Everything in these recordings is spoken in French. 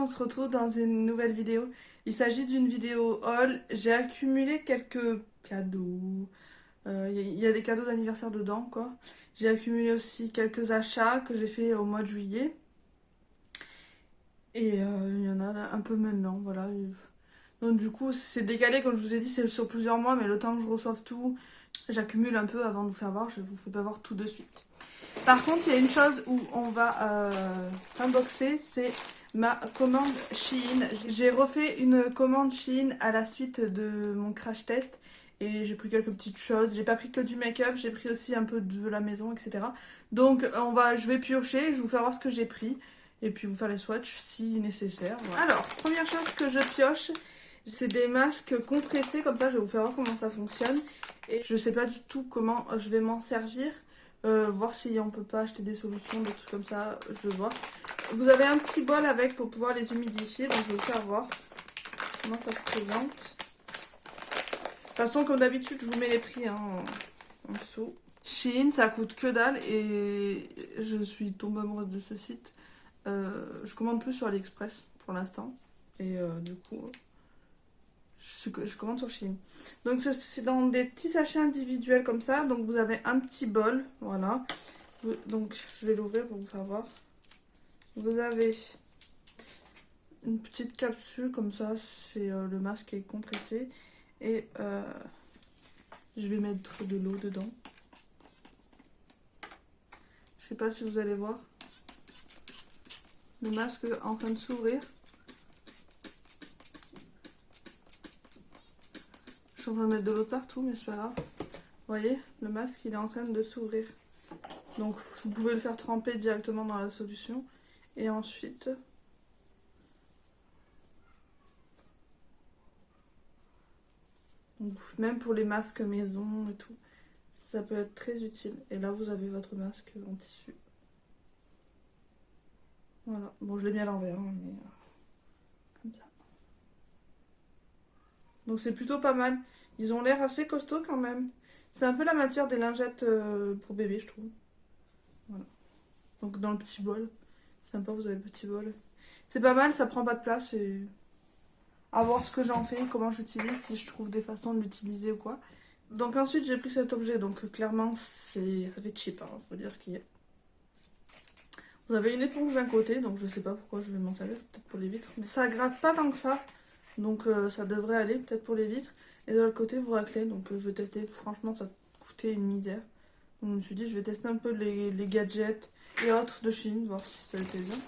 se retrouve dans une nouvelle vidéo. Il s'agit d'une vidéo haul. J'ai accumulé quelques cadeaux. Il y a des cadeaux d'anniversaire dedans, quoi. J'ai accumulé aussi quelques achats que j'ai fait au mois de juillet. Et il y en a un peu maintenant, voilà. Donc du coup, c'est décalé, comme je vous ai dit, c'est sur plusieurs mois, mais le temps que je reçoive tout, j'accumule un peu avant de vous faire voir. Je vous fais pas voir tout de suite. Par contre, il y a une chose où on va unboxer, c'est ma commande Shein. J'ai refait une commande Shein à la suite de mon crash test et j'ai pris quelques petites choses. J'ai pas pris que du make-up, j'ai pris aussi un peu de la maison, etc. Donc je vais piocher, je vais vous faire voir ce que j'ai pris et puis vous faire les swatchs si nécessaire. Voilà. Alors, première chose que je pioche, c'est des masques compressés, comme ça je vais vous faire voir comment ça fonctionne. Et je sais pas du tout comment je vais m'en servir. Voir si on peut pas acheter des solutions, des trucs comme ça, je vais voir. Vous avez un petit bol avec pour pouvoir les humidifier, donc je vais vous faire voir comment ça se présente. De toute façon, comme d'habitude, je vous mets les prix hein, en dessous. Shein, ça coûte que dalle et je suis tombée amoureuse de ce site. Je commande plus sur AliExpress pour l'instant et du coup, je commande sur Shein. Donc c'est dans des petits sachets individuels comme ça. Donc vous avez un petit bol, voilà. Donc je vais l'ouvrir pour vous faire voir. Vous avez une petite capsule comme ça, c'est le masque qui est compressé. Et je vais mettre de l'eau dedans. Je sais pas si vous allez voir. Le masque est en train de s'ouvrir. Je suis en train de mettre de l'eau partout, mais c'est pas grave. Vous voyez, le masque il est en train de s'ouvrir. Donc vous pouvez le faire tremper directement dans la solution. Et ensuite, donc, même pour les masques maison et tout, ça peut être très utile. Et là vous avez votre masque en tissu. Voilà. Bon, je l'ai mis à l'envers, hein, mais comme ça. Donc c'est plutôt pas mal. Ils ont l'air assez costauds quand même. C'est un peu la matière des lingettes pour bébé, je trouve. Voilà. Donc dans le petit bol. Sympa, vous avez le petit bol. C'est pas mal, ça prend pas de place et à voir ce que j'en fais, comment j'utilise, si je trouve des façons de l'utiliser ou quoi. Donc ensuite j'ai pris cet objet, donc clairement ça fait cheap, hein, faut dire ce qu'il y a. Vous avez une éponge d'un côté, donc je sais pas pourquoi je vais m'en servir, peut-être pour les vitres. Ça gratte pas tant que ça, donc ça devrait aller, peut-être pour les vitres. Et de l'autre côté, vous raclez, donc je vais tester. Franchement, ça coûtait une misère. Donc je me suis dit, je vais tester un peu les gadgets et autres de Chine, voir si ça était bien.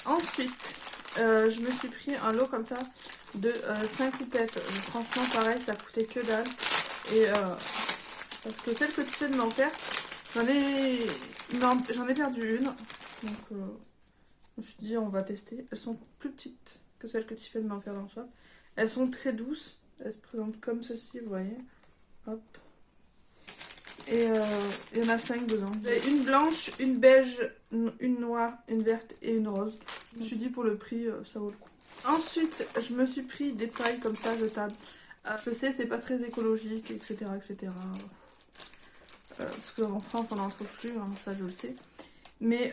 Ensuite, je me suis pris un lot comme ça de 5 coupettes. Franchement, pareil, ça coûtait que dalle. Et parce que celle que tu fais de m'en faire, j'en ai perdu une. Donc je me suis dit, on va tester. Elles sont plus petites que celles que tu fais de m'en faire dans le swap. Elles sont très douces. Elles se présentent comme ceci, vous voyez. Hop. Et il y en a 5 dedans. J'ai une blanche, une beige, une noire, une verte et une rose. Je me suis dit, pour le prix, ça vaut le coup. Ensuite, je me suis pris des pailles comme ça, jetables. Je sais, c'est pas très écologique, etc. etc. Parce qu'en France, on n'en trouve plus, hein, ça je le sais. Mais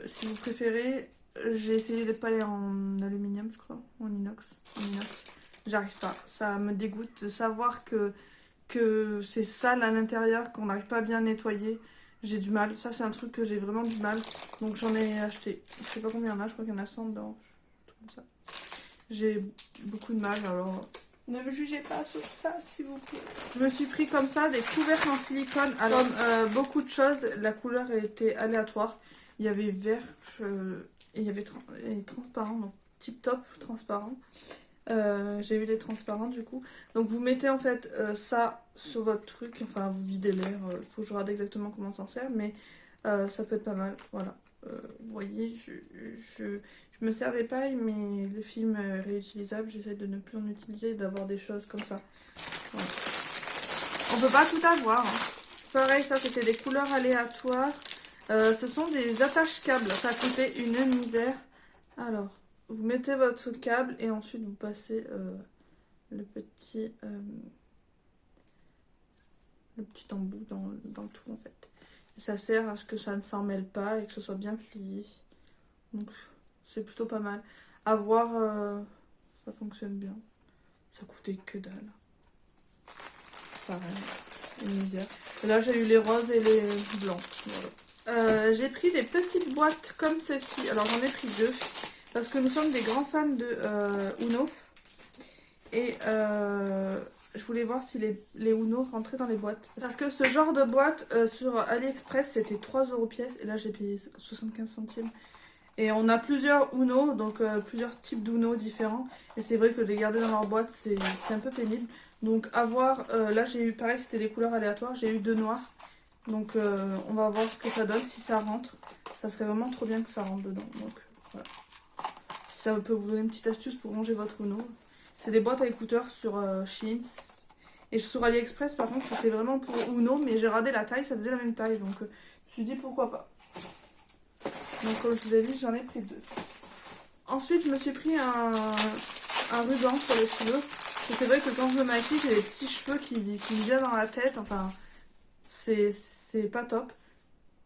si vous préférez, j'ai essayé les pailles en aluminium, je crois, en inox. J'arrive pas. Ça me dégoûte de savoir que c'est sale à l'intérieur, qu'on n'arrive pas à bien nettoyer. J'ai du mal. Ça, c'est un truc que j'ai vraiment du mal. Donc j'en ai acheté. Je sais pas combien il y en a, je crois qu'il y en a 100 dedans. Tout comme ça. J'ai beaucoup de mal, alors ne me jugez pas sur ça, s'il vous plaît. Je me suis pris comme ça des couvercles en silicone. Alors, comme beaucoup de choses, la couleur était aléatoire. Il y avait vert et il y avait transparent, donc tip top transparent. J'ai eu les transparents du coup. Donc vous mettez en fait ça sur votre truc, enfin vous videz l'air. Il faut que je regarde exactement comment s'en sert, mais ça peut être pas mal. Voilà. Vous voyez, je me sers des pailles, mais le film est réutilisable. J'essaie de ne plus en utiliser, d'avoir des choses comme ça. Voilà. On peut pas tout avoir. Hein. Pareil, ça c'était des couleurs aléatoires. Ce sont des attaches câbles. Ça a coûté une misère. Alors, vous mettez votre câble et ensuite vous passez le petit embout dans le trou en fait. Et ça sert à ce que ça ne s'en mêle pas et que ce soit bien plié. Donc c'est plutôt pas mal. À voir, ça fonctionne bien. Ça coûtait que dalle. Pareil, une misère. Et là, j'ai eu les roses et les blancs. Voilà. J'ai pris des petites boîtes comme ceci. Alors, j'en ai pris deux. Parce que nous sommes des grands fans de Uno. Et je voulais voir si les Uno rentraient dans les boîtes. Parce que ce genre de boîte sur AliExpress, c'était 3 € pièce. Et là, j'ai payé 75 centimes. Et on a plusieurs Uno, donc plusieurs types d'Uno différents. Et c'est vrai que les garder dans leur boîte, c'est un peu pénible. Donc à voir, là j'ai eu, pareil, c'était des couleurs aléatoires. J'ai eu 2 noirs. Donc on va voir ce que ça donne, si ça rentre. Ça serait vraiment trop bien que ça rentre dedans. Donc voilà. Ça peut vous donner une petite astuce pour ranger votre Uno. C'est des boîtes à écouteurs sur Shein. Et sur AliExpress, par contre, c'était vraiment pour Uno, mais j'ai regardé la taille, ça faisait la même taille. Donc je me suis dit pourquoi pas. Donc comme je vous ai dit, j'en ai pris 2. Ensuite, je me suis pris un ruban sur les cheveux. C'est vrai que quand je me maquille, j'ai des petits cheveux qui me viennent dans la tête. Enfin, c'est pas top.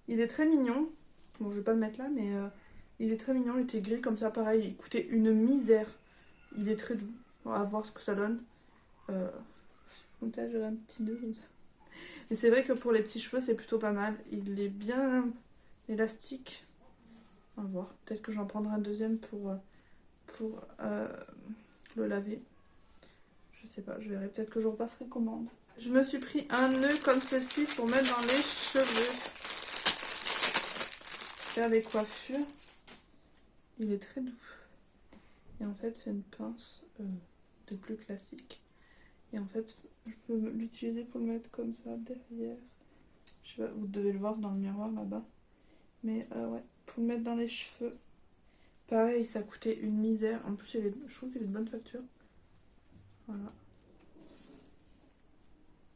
Il est très mignon. Bon, je vais pas le mettre là, mais il est très mignon. Il était gris comme ça, pareil. Il coûtait une misère. Il est très doux. On va voir ce que ça donne. Comme ça, j'aurai un petit nœud comme ça. Mais c'est vrai que pour les petits cheveux, c'est plutôt pas mal. Il est bien élastique. On va voir. Peut-être que j'en prendrai un deuxième pour le laver. Je sais pas, je verrai. Peut-être que je repasserai commande. Je me suis pris un nœud comme ceci pour mettre dans les cheveux. Faire des coiffures. Il est très doux. Et en fait, c'est une pince de plus classique. Et en fait, je peux l'utiliser pour le mettre comme ça derrière. Je sais pas, vous devez le voir dans le miroir là-bas. Mais ouais, pour le mettre dans les cheveux. Pareil, ça coûtait une misère. En plus, je trouve qu'il est de bonne facture. Voilà.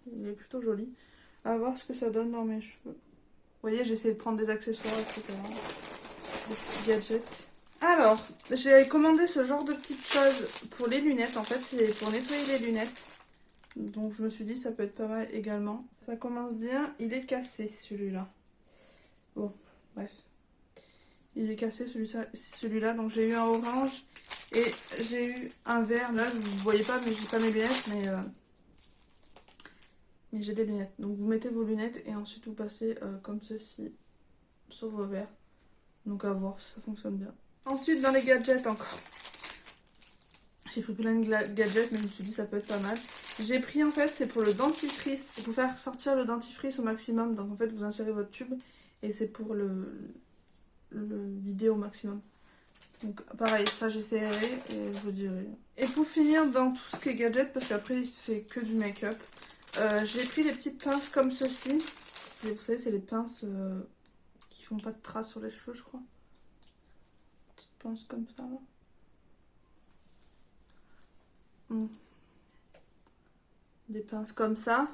Il est plutôt joli. À voir ce que ça donne dans mes cheveux. Vous voyez, j'ai essayé de prendre des accessoires, etc. Des petits gadgets. Alors, j'ai commandé ce genre de petites choses pour les lunettes. En fait, c'est pour nettoyer les lunettes. Donc, je me suis dit, ça peut être pas mal également. Ça commence bien. Il est cassé, celui-là. Bon, bref. Il est cassé, celui-là. Donc, j'ai eu un orange et j'ai eu un vert. Là, vous ne voyez pas, mais j'ai pas mes lunettes, mais j'ai des lunettes. Donc, vous mettez vos lunettes et ensuite, vous passez comme ceci sur vos verres. Donc, à voir si ça fonctionne bien. Ensuite, dans les gadgets encore. J'ai pris plein de gadgets, mais je me suis dit ça peut être pas mal. J'ai pris en fait, c'est pour le dentifrice. C'est pour faire sortir le dentifrice au maximum. Donc en fait, vous insérez votre tube et c'est pour le vider au maximum. Donc pareil, ça j'essaierai et je vous dirai. Et pour finir, dans tout ce qui est gadget, parce qu'après c'est que du make-up, j'ai pris des petites pinces comme ceci. Vous savez, c'est les pinces qui font pas de traces sur les cheveux, je crois. Petites pinces comme ça là. Des pinces comme ça.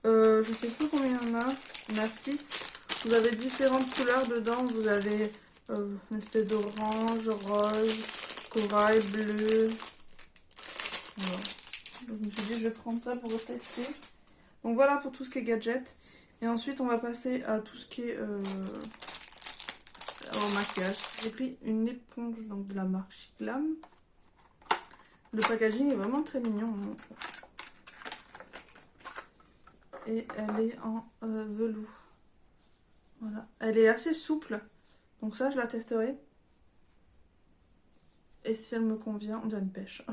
Je sais plus combien il y en a. Il y en a 6. Vous avez différentes couleurs dedans. Vous avez une espèce d'orange, rose, corail, bleu. Voilà. Donc, je me suis dit je vais prendre ça pour tester. Donc voilà pour tout ce qui est gadget. Et ensuite on va passer à tout ce qui est au maquillage. J'ai pris une éponge donc de la marque Glam. Le packaging est vraiment très mignon. Hein. Et elle est en velours. Voilà. Elle est assez souple. Donc ça, je la testerai. Et si elle me convient, on dirait une pêche.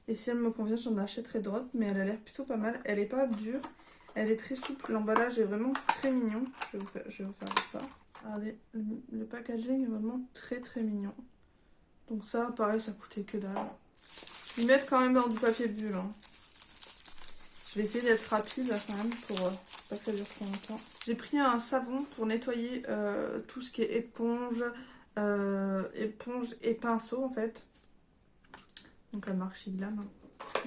Et si elle me convient, j'en achèterai d'autres. Mais elle a l'air plutôt pas mal. Elle est pas dure. Elle est très souple. L'emballage est vraiment très mignon. Je vais vous faire ça. Regardez, le packaging est vraiment très très mignon. Donc ça, pareil, ça coûtait que dalle. Je vais mettre quand même dans du papier bulle. Hein. Je vais essayer d'être rapide quand même pour pas que ça dure trop longtemps. J'ai pris un savon pour nettoyer tout ce qui est éponge et pinceau en fait. Donc la marque Glam.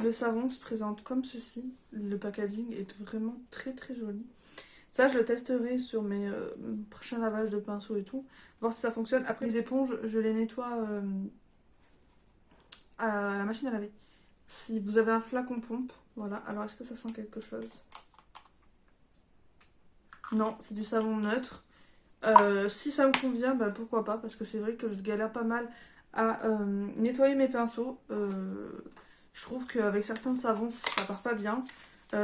Le savon se présente comme ceci. Le packaging est vraiment très très joli. Ça, je le testerai sur mes prochains lavages de pinceau et tout. Voir si ça fonctionne. Après les éponges, je les nettoie à la machine à laver. Si vous avez un flacon pompe, voilà. Alors, est-ce que ça sent quelque chose? Non, c'est du savon neutre. Si ça me convient, bah pourquoi pas. Parce que c'est vrai que je galère pas mal à nettoyer mes pinceaux. Je trouve qu'avec certains savons, ça part pas bien.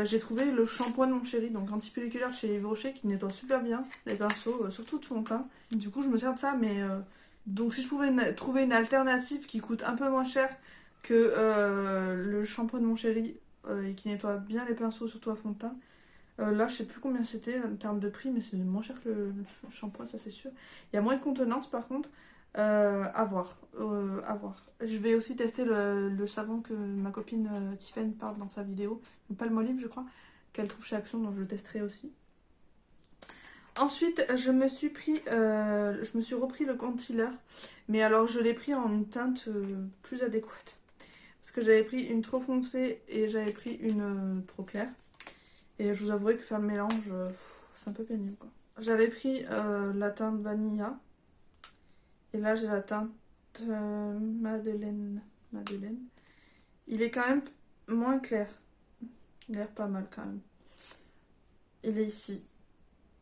J'ai trouvé le shampoing de mon chéri, donc anti-pelliculaire chez Yves Rocher, qui nettoie super bien les pinceaux, surtout de fond de teint. Du coup, je me sers de ça, mais donc si je pouvais trouver une alternative qui coûte un peu moins cher que le shampoing de mon chéri et qui nettoie bien les pinceaux, surtout à fond de teint, là, je sais plus combien c'était en termes de prix, mais c'est moins cher que le shampoing, ça c'est sûr. Il y a moins de contenance par contre. À voir, à voir. Je vais aussi tester le savon que ma copine Tiffen parle dans sa vidéo, le Palmolive je crois, qu'elle trouve chez Action, donc je testerai aussi. Ensuite, je me suis repris le concealer, mais alors je l'ai pris en une teinte plus adéquate. Parce que j'avais pris une trop foncée et j'avais pris une trop claire. Et je vous avouerai que faire le mélange, c'est un peu pénible quoi. J'avais pris la teinte Vanilla. Et là j'ai la teinte Madeleine. Madeleine. Il est quand même moins clair. Il a l'air pas mal quand même. Il est ici.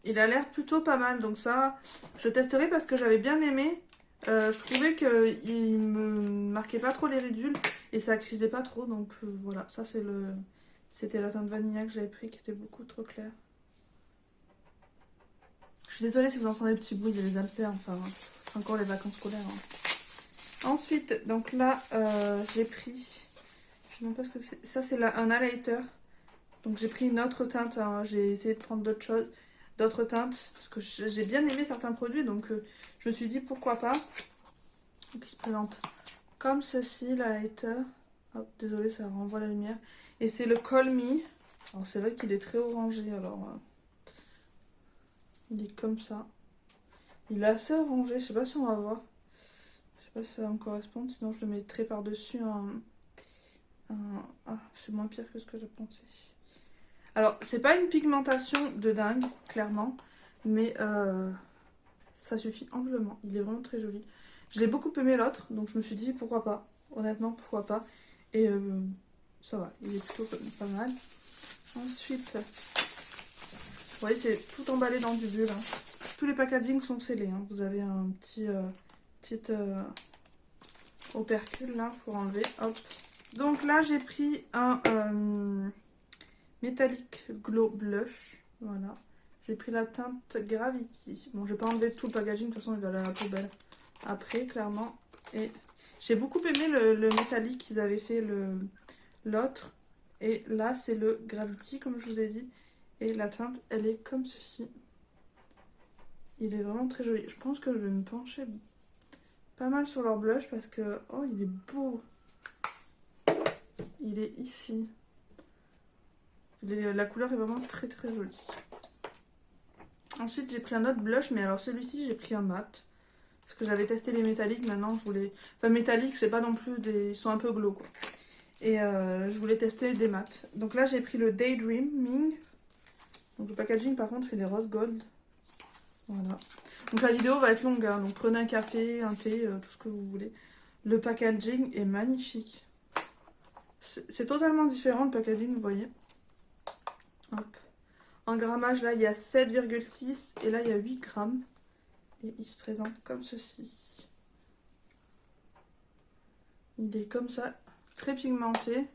Il a l'air plutôt pas mal. Donc ça, je testerai parce que j'avais bien aimé. Je trouvais qu'il me marquait pas trop les ridules. Et ça crisait pas trop. Donc voilà, ça c'est le... C'était la teinte Vanilla que j'avais pris qui était beaucoup trop claire. Je suis désolée si vous entendez des petits bruits, il y a les haltères, enfin, c'est encore les vacances scolaires. Hein. Ensuite, donc là, j'ai pris, je sais même pas ce que c'est, ça c'est un highlighter. Donc j'ai pris une autre teinte, hein. J'ai essayé de prendre d'autres choses, d'autres teintes, parce que j'ai bien aimé certains produits, donc je me suis dit pourquoi pas. Donc il se présente comme ceci, l'highlighter. Hop, désolé, ça renvoie la lumière. Et c'est le Call Me. Alors c'est vrai qu'il est très orangé, alors il est comme ça. Il est assez orangé, je sais pas si on va voir. Je sais pas si ça va me correspondre, sinon je le mettrai par-dessus Ah, c'est moins pire que ce que je pensais. Alors, c'est pas une pigmentation de dingue, clairement, mais ça suffit amplement. Il est vraiment très joli. Je l'ai beaucoup aimé l'autre, donc je me suis dit pourquoi pas. Honnêtement, pourquoi pas. Et ça va, il est plutôt pas mal. Ensuite, vous voyez, c'est tout emballé dans du bulle. Hein. Tous les packagings sont scellés. Hein. Vous avez un petit opercule là pour enlever. Hop. Donc là, j'ai pris un Metallic Glow Blush. Voilà. J'ai pris la teinte Gravity. Bon, je vais pas enlever tout le packaging, de toute façon, il va aller à la poubelle après, clairement. Et j'ai beaucoup aimé le métallique qu'ils avaient fait l'autre. Et là, c'est le Gravity, comme je vous ai dit. Et la teinte, elle est comme ceci. Il est vraiment très joli. Je pense que je vais me pencher pas mal sur leur blush parce que... Oh, il est beau. Il est ici. La couleur est vraiment très très jolie. Ensuite, j'ai pris un autre blush, mais alors celui-ci, j'ai pris un mat. Parce que j'avais testé les métalliques, maintenant je voulais... Enfin, métalliques, c'est pas non plus des... Ils sont un peu glow, quoi. Et je voulais tester des mats. Donc là, j'ai pris le Daydreaming. Donc le packaging, par contre, fait les rose gold. Voilà. Donc la vidéo va être longue, hein. Donc prenez un café, un thé, tout ce que vous voulez. Le packaging est magnifique. C'est totalement différent, le packaging, vous voyez. Hop. En grammage, là, il y a 7,6 et là, il y a 8 grammes. Et il se présente comme ceci. Il est comme ça, très pigmenté.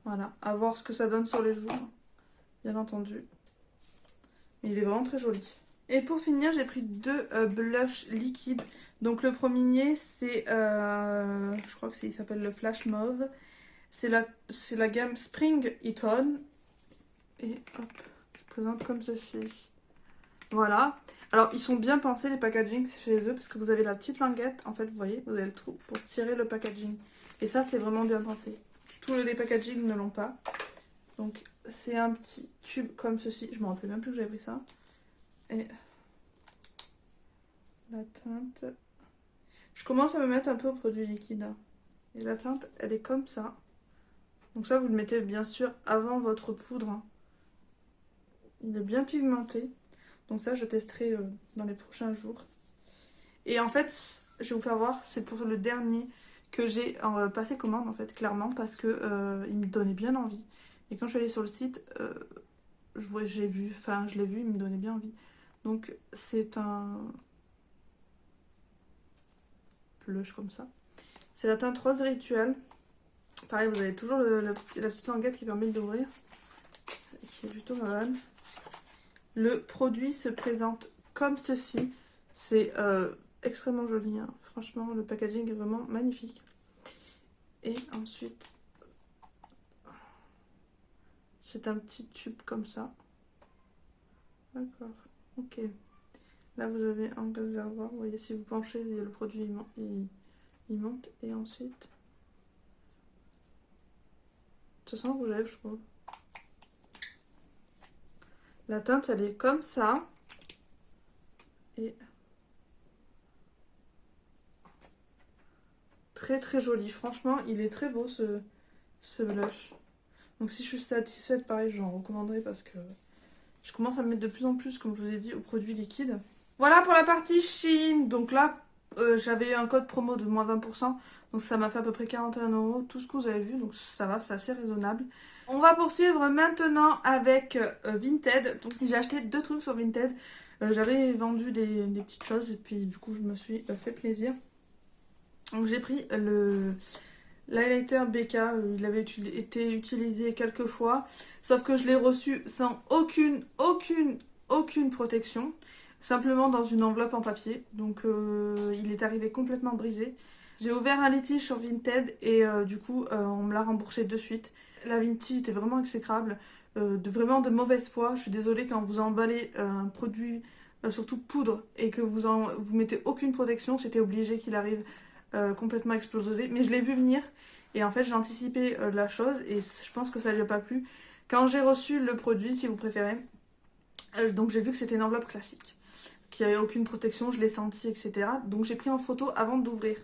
Voilà, à voir ce que ça donne sur les joues, bien entendu. Mais il est vraiment très joli. Et pour finir, j'ai pris deux blushs liquides. Donc le premier, c'est, je crois que il s'appelle le Flash Mauve. C'est la gamme Spring It On. Et hop, il se présente comme ceci. Voilà. Alors, ils sont bien pensés, les packagings chez eux, parce que vous avez la petite languette. En fait, vous voyez, vous avez le trou pour tirer le packaging. Et ça, c'est vraiment bien pensé. Tous les packagings ne l'ont pas. Donc, c'est un petit tube comme ceci. Je me rappelle même plus que j'avais pris ça. Et la teinte... Je commence à me mettre un peu au produit liquide. Et la teinte, elle est comme ça. Donc ça, vous le mettez bien sûr avant votre poudre. Il est bien pigmenté. Donc ça, je testerai dans les prochains jours. Et en fait, je vais vous faire voir, c'est pour le dernier que j'ai passé commande, en fait, clairement, parce que il me donnait bien envie. Et quand je suis allée sur le site, je l'ai vu, il me donnait bien envie. Donc, c'est un blush comme ça. C'est la teinte Rose Ritual. Pareil, vous avez toujours la petite languette qui permet de l'ouvrir, qui est plutôt pas mal. Le produit se présente comme ceci. C'est extrêmement joli, hein. Franchement, le packaging est vraiment magnifique. Et ensuite, c'est un petit tube comme ça. D'accord, ok. Là, vous avez un réservoir. Vous voyez, si vous penchez, le produit il monte. Et ensuite, ça sent rouge à lèvres, je trouve. La teinte, elle est comme ça. Et très très joli. Franchement, il est très beau ce blush. Donc si je suis satisfaite, pareil, j'en recommanderais parce que je commence à me mettre de plus en plus, comme je vous ai dit, aux produits liquides. Voilà pour la partie Shein. Donc là, j'avais un code promo de moins 20%. Donc ça m'a fait à peu près 41 €. Tout ce que vous avez vu, donc ça va, c'est assez raisonnable. On va poursuivre maintenant avec Vinted. Donc j'ai acheté 2 trucs sur Vinted. J'avais vendu des petites choses et puis du coup je me suis fait plaisir. Donc j'ai pris l'highlighter BK, il avait été utilisé quelques fois, sauf que je l'ai reçu sans aucune protection, simplement dans une enveloppe en papier, donc il est arrivé complètement brisé. J'ai ouvert un litige sur Vinted et du coup on me l'a remboursé de suite. La Vinted était vraiment exécrable, vraiment de mauvaise foi. Je suis désolée quand vous emballez un produit, surtout poudre, et que vous mettez aucune protection, c'était obligé qu'il arrive complètement explosé. Mais je l'ai vu venir et en fait j'ai anticipé la chose et je pense que ça lui a pas plu. Quand j'ai reçu le produit, si vous préférez, donc j'ai vu que c'était une enveloppe classique, qu'il n'y avait aucune protection, je l'ai senti, etc. Donc j'ai pris en photo avant d'ouvrir.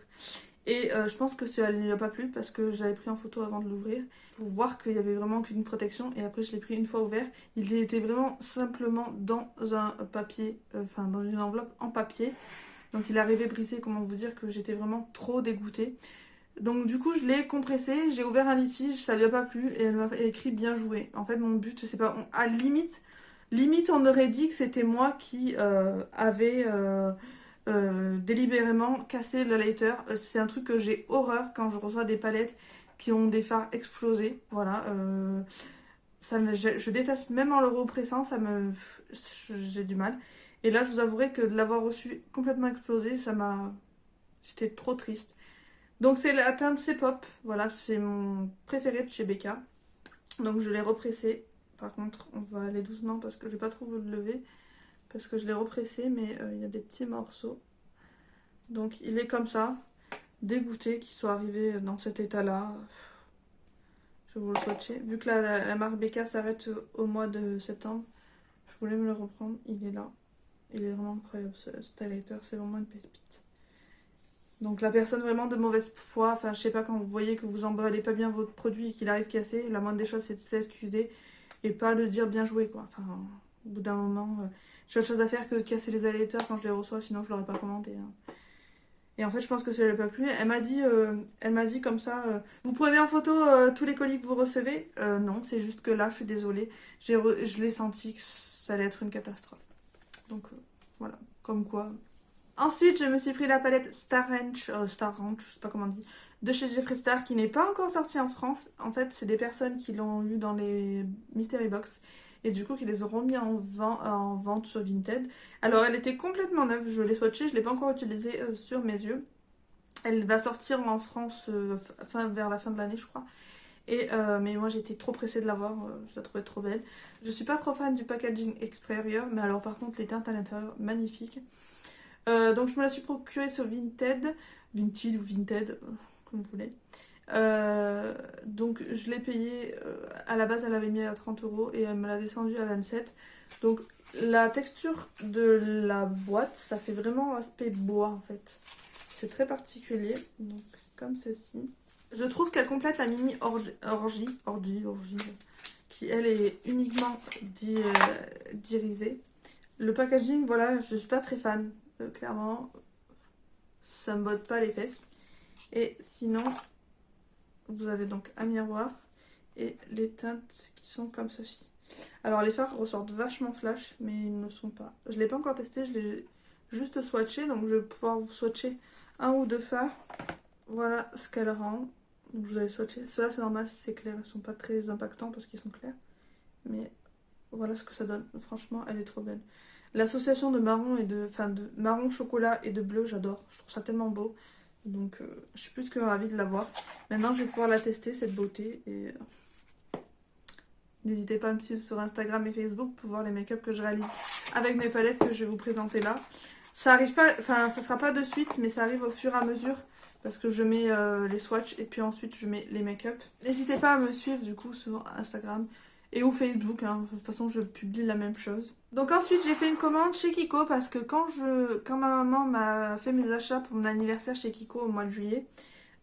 Et je pense que ça ne lui a pas plu parce que j'avais pris en photo avant de l'ouvrir pour voir qu'il n'y avait vraiment aucune protection. Et après, je l'ai pris une fois ouvert. Il était vraiment simplement dans un papier, enfin dans une enveloppe en papier. Donc il arrivait brisé, comment vous dire que j'étais vraiment trop dégoûtée. Donc du coup je l'ai compressé, j'ai ouvert un litige, ça lui a pas plu et elle m'a écrit bien joué. En fait mon but c'est pas... à limite on aurait dit que c'était moi qui avait délibérément cassé le lighter. C'est un truc que j'ai horreur quand je reçois des palettes qui ont des fards explosés. Voilà. Je déteste même en le repressant, j'ai du mal. Et là je vous avouerai que de l'avoir reçu complètement explosé, j'étais trop triste. Donc c'est la teinte C-Pop, voilà, c'est mon préféré de chez BK. Donc je l'ai repressé. Par contre, on va aller doucement parce que je vais pas trop vous le lever. Parce que je l'ai repressé, mais il y a des petits morceaux. Donc il est comme ça. Dégoûté qu'il soit arrivé dans cet état-là. Je vais vous le swatcher. Vu que la marque BK s'arrête au mois de septembre, je voulais me le reprendre. Il est là. Il est vraiment incroyable ce highlighter, c'est vraiment une pépite. Donc la personne vraiment de mauvaise foi, enfin je sais pas, quand vous voyez que vous emballez pas bien votre produit et qu'il arrive cassé, la moindre des choses c'est de s'excuser et pas de dire bien joué quoi. Enfin au bout d'un moment, j'ai autre chose à faire que de casser les highlighters quand je les reçois, sinon je l'aurais pas commandé, hein. Et en fait je pense que ça lui a pas plu. Elle m'a dit comme ça, vous prenez en photo tous les colis que vous recevez. Non, c'est juste que là je suis désolée, je l'ai senti que ça allait être une catastrophe. Donc voilà, comme quoi. Ensuite, je me suis pris la palette Star Ranch, je sais pas comment on dit, de chez Jeffree Star, qui n'est pas encore sortie en France. En fait, c'est des personnes qui l'ont eu dans les Mystery Box et du coup qui les auront mis en vente sur Vinted. Alors, elle était complètement neuve, je l'ai swatchée, je l'ai pas encore utilisée sur mes yeux. Elle va sortir en France vers la fin de l'année, je crois. Mais moi, j'étais trop pressée de l'avoir, je la trouvais trop belle. Je suis pas trop fan du packaging extérieur, mais alors par contre, les teintes à l'intérieur, magnifiques. Donc je me la suis procurée sur Vinted ou Vinted, comme vous voulez. Donc je l'ai payée, à la base elle avait mis à 30 € et elle me l'a descendu à 27. Donc la texture de la boîte, ça fait vraiment aspect bois en fait. C'est très particulier, donc comme ceci. Je trouve qu'elle complète la mini orgie, qui elle est uniquement d'irisée. Le packaging, voilà, je suis pas très fan. Clairement, ça me botte pas les fesses. Et sinon, vous avez donc un miroir et les teintes qui sont comme ceci. Alors les fards ressortent vachement flash, mais ils ne le sont pas. Je l'ai pas encore testé, je l'ai juste swatché, donc je vais pouvoir vous swatcher un ou deux fards. Voilà ce qu'elle rend. Donc je vous avais swatché. Ceux-là c'est normal si c'est clair, ils sont pas très impactants parce qu'ils sont clairs. Mais voilà ce que ça donne. Franchement, elle est trop belle. L'association de marron et de marron chocolat et de bleu, j'adore. Je trouve ça tellement beau. Donc je suis plus que ravie de l'avoir. Maintenant je vais pouvoir la tester cette beauté et n'hésitez pas à me suivre sur Instagram et Facebook pour voir les make-up que je réalise avec mes palettes que je vais vous présenter là. Ça arrive pas, enfin ça sera pas de suite, mais ça arrive au fur et à mesure parce que je mets les swatchs et puis ensuite je mets les make-up. N'hésitez pas à me suivre du coup sur Instagram et ou Facebook, hein. De toute façon je publie la même chose. Donc ensuite j'ai fait une commande chez Kiko parce que quand ma maman m'a fait mes achats pour mon anniversaire chez Kiko au mois de juillet,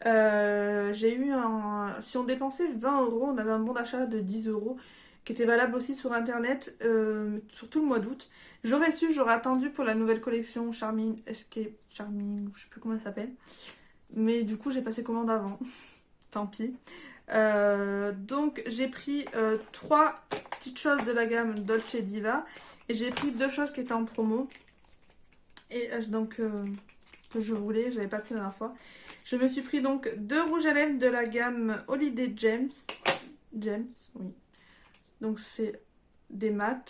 j'ai eu un... Si on dépensait 20 euros, on avait un bon d'achat de 10 euros qui était valable aussi sur internet sur tout le mois d'août. J'aurais su, j'aurais attendu pour la nouvelle collection Charming Escape Charming, je sais plus comment elle s'appelle. Mais du coup j'ai passé commande avant. Tant pis. Donc j'ai pris trois petites choses de la gamme Dolce Diva et j'ai pris deux choses qui étaient en promo. Et donc que je voulais, j'avais pas pris la dernière fois. Je me suis pris donc deux rouges à lèvres de la gamme Holiday Gems. Gems, oui. Donc c'est des mats.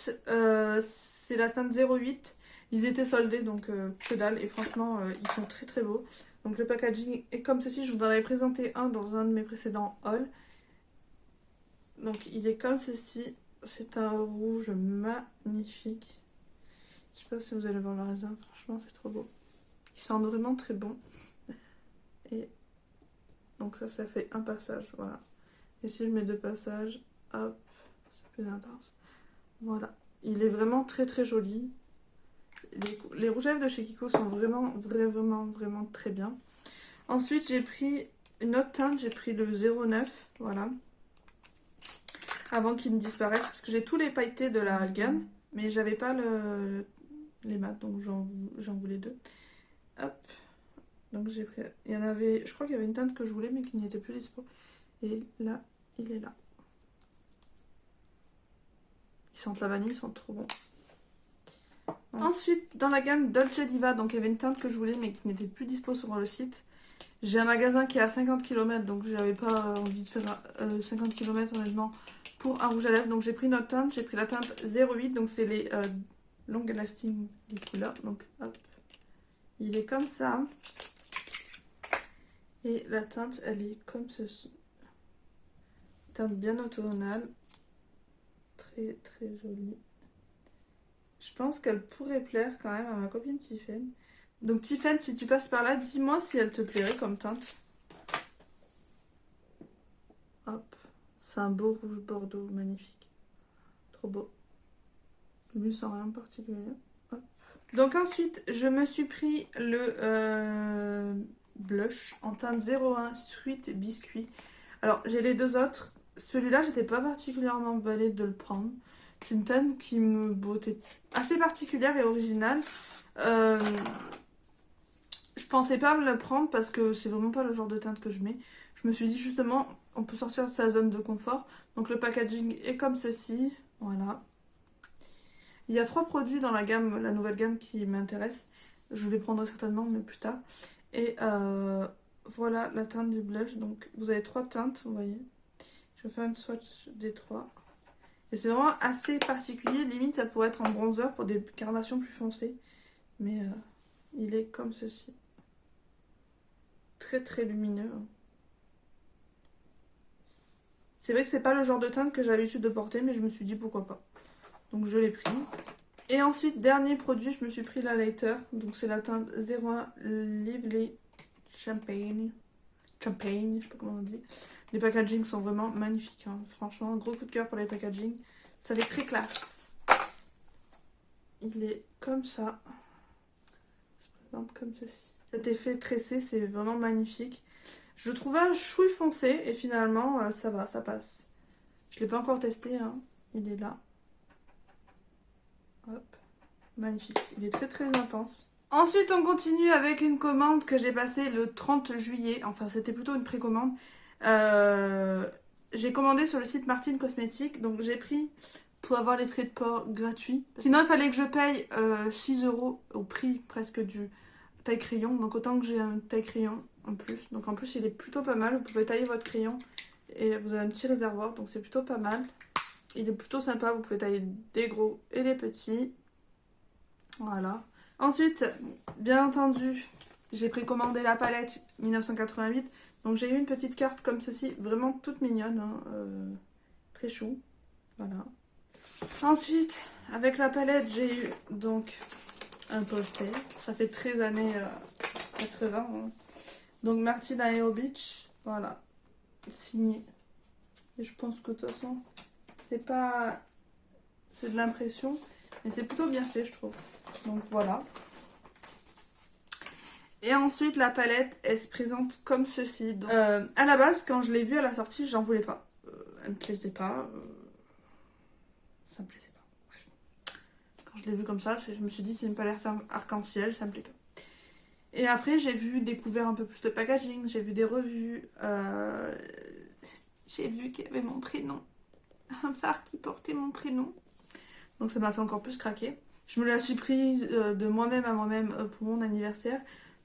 C'est la teinte 08. Ils étaient soldés, donc que dalle. Et franchement, ils sont très très beaux. Donc le packaging est comme ceci. Je vous en avais présenté un dans un de mes précédents hauls. Donc il est comme ceci. C'est un rouge magnifique. Je sais pas si vous allez voir le raisin. Franchement, c'est trop beau. Il sent vraiment très bon. Et donc ça fait un passage, voilà. Et si je mets deux passages, hop, c'est plus intense. Voilà. Il est vraiment très très joli. Les rouges à lèvres de chez Kiko sont vraiment très bien. Ensuite, j'ai pris une autre teinte, j'ai pris le 09, voilà. Avant qu'il ne disparaisse, parce que j'ai tous les pailletés de la gamme, mais j'avais pas les mats, donc j'en voulais deux. Hop. Donc j'ai pris, il y en avait, je crois qu'il y avait une teinte que je voulais mais qui n'était plus dispo. Et là, il est là. Ils sentent la vanille, ils sont trop bons. Ensuite, dans la gamme Dolce Diva, donc il y avait une teinte que je voulais mais qui n'était plus dispo sur le site. J'ai un magasin qui est à 50 km, donc j'avais pas envie de faire 50 km honnêtement pour un rouge à lèvres. Donc j'ai pris notre teinte, j'ai pris la teinte 08, donc c'est les long lasting des couleurs. Donc hop, il est comme ça. Et la teinte, elle est comme ceci. Teinte bien automnale. Très très jolie. Je pense qu'elle pourrait plaire quand même à ma copine Tiffen. Donc Tiffen, si tu passes par là, dis-moi si elle te plairait comme teinte. Hop. C'est un beau rouge bordeaux, magnifique. Trop beau. Lui sans rien de particulier. Hop. Donc ensuite, je me suis pris le blush en teinte 01 Sweet Biscuit. Alors, j'ai les deux autres. Celui-là, j'étais pas particulièrement emballée de le prendre. C'est une teinte qui me bottait assez particulière et originale. Je pensais pas me le prendre parce que c'est vraiment pas le genre de teinte que je mets. Je me suis dit justement, on peut sortir de sa zone de confort. Donc le packaging est comme ceci. Voilà. Il y a trois produits dans la gamme, la nouvelle gamme qui m'intéressent. Je les prendrai certainement, mais plus tard. Et voilà la teinte du blush. Donc vous avez trois teintes, vous voyez. Je vais faire une swatch des trois. Et c'est vraiment assez particulier. Limite, ça pourrait être en bronzer pour des carnations plus foncées. Mais il est comme ceci. Très très lumineux. C'est vrai que c'est pas le genre de teinte que j'ai l'habitude de porter, mais je me suis dit pourquoi pas. Donc je l'ai pris. Et ensuite, dernier produit, je me suis pris la lighter. Donc c'est la teinte 01 Lively Champagne. Champagne, je sais pas comment on dit. Les packagings sont vraiment magnifiques, hein. Franchement, gros coup de cœur pour les packagings. Ça fait très classe. Il est comme ça. Je présente comme ceci. Cet effet tressé, c'est vraiment magnifique. Je le trouvais un chouille foncé et finalement, ça va, ça passe. Je l'ai pas encore testé, hein. Il est là. Hop. Magnifique. Il est très très intense. Ensuite, on continue avec une commande que j'ai passée le 30 juillet. Enfin, c'était plutôt une précommande. J'ai commandé sur le site Martine Cosmétique. Donc, j'ai pris pour avoir les frais de port gratuits. Sinon, il fallait que je paye 6 euros au prix presque du taille crayon, donc autant que j'ai un taille crayon en plus. Donc en plus il est plutôt pas mal, vous pouvez tailler votre crayon et vous avez un petit réservoir, donc c'est plutôt pas mal. Il est plutôt sympa, vous pouvez tailler des gros et des petits. Voilà. Ensuite, bien entendu, j'ai précommandé la palette 1988. Donc j'ai eu une petite carte comme ceci, vraiment toute mignonne, hein, très chou. Voilà. Ensuite, avec la palette, j'ai eu donc un poster. Ça fait 13 années 80. Hein. Donc Martin Aero Beach, voilà, signé. Et je pense que de toute façon, c'est pas... c'est de l'impression, mais c'est plutôt bien fait, je trouve. Donc voilà. Et ensuite, la palette, elle se présente comme ceci. Donc, à la base, quand je l'ai vue à la sortie, j'en voulais pas. Elle me plaisait pas. Ça me plaisait pas. Bref. Quand je l'ai vue comme ça, je me suis dit, c'est une palette arc-en-ciel, ça me plaît pas. Et après, j'ai découvert un peu plus de packaging, j'ai vu des revues. J'ai vu qu'il y avait mon prénom. Un phare qui portait mon prénom. Donc ça m'a fait encore plus craquer. Je me la suis prise de moi-même à moi-même pour mon anniversaire.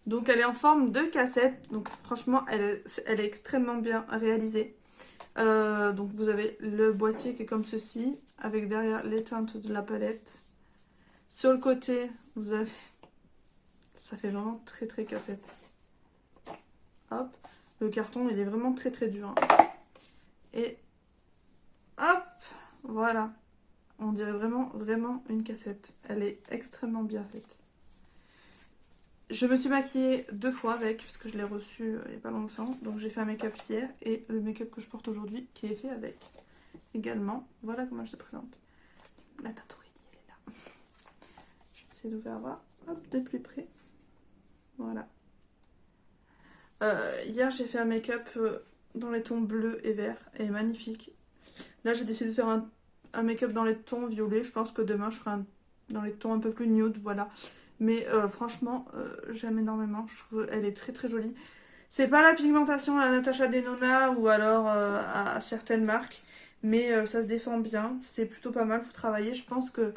Donc elle est en forme de cassette. Donc franchement, elle est extrêmement bien réalisée. Donc vous avez le boîtier qui est comme ceci, avec derrière les teintes de la palette. Sur le côté, vous avez... ça fait vraiment très très cassette. Hop, le carton il est vraiment très très dur. Hein. Et hop, voilà. On dirait vraiment, vraiment une cassette. Elle est extrêmement bien faite. Je me suis maquillée 2 fois avec, parce que je l'ai reçu il n'y a pas longtemps. Donc j'ai fait un make-up hier et le make-up que je porte aujourd'hui qui est fait avec également. Voilà comment je se présente. La teinte Aurélie, elle est là. Je vais essayer de vous faire voir hop, de plus près. Voilà. Hier j'ai fait un make-up dans les tons bleus et verts et magnifique. Là j'ai décidé de faire un make-up dans les tons violets. Je pense que demain je ferai dans les tons un peu plus nude, voilà. Mais franchement, j'aime énormément. Je trouve elle est très très jolie. C'est pas la pigmentation à la Natasha Denona ou alors à certaines marques, mais ça se défend bien. C'est plutôt pas mal pour travailler. Je pense que